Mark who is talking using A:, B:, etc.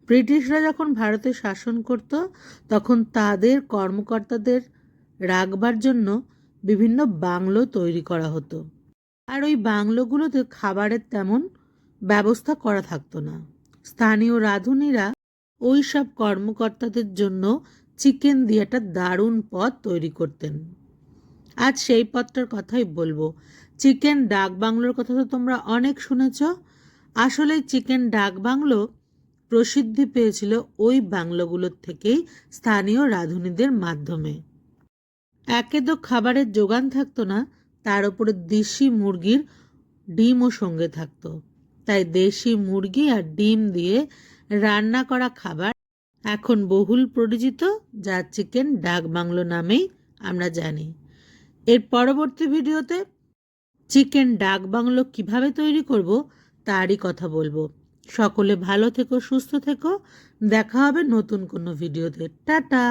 A: ব্রিটিশরা যখন ভারতে শাসন করত তখন তাদের কর্মকর্তাদের রাখবার জন্য বিভিন্ন বাংলো তৈরি করা হতো। আর ওই বাংলোগুলোতে খাবারের তেমন ব্যবস্থা করা থাকতো না। স্থানীয় রাঁধুনিরা ওই সব কর্মকর্তাদের জন্য চিকেন দিয়ে একটা দারুণ পদ তৈরি করতেন। আজ সেই পদটার কথাই বলবো। চিকেন ডাক বাংলোর কথা তো তোমরা অনেক শুনেছ। আসলে চিকেন ডাক বাংলো প্রসিদ্ধি পেয়েছিল ওই বাংলোগুলোর থেকেই, স্থানীয় রাঁধুনিদের মাধ্যমে। একে তো খাবারের যোগান থাকতো না, তার উপরে দেশি মুরগির ডিমও সঙ্গে থাকতো। তাই দেশি মুরগি আর ডিম দিয়ে রান্না করা খাবার এখন বহুল পরিচিত, যা চিকেন ডাক বাংলো নামেই আমরা জানি। এর পরবর্তী ভিডিওতে চিকেন ডাক বাংলো কিভাবে তৈরি করব তারই কথা বলবো। সকলে ভালো থেকো, সুস্থ থেকো। দেখা হবে নতুন কোনো ভিডিওতে। টাটা।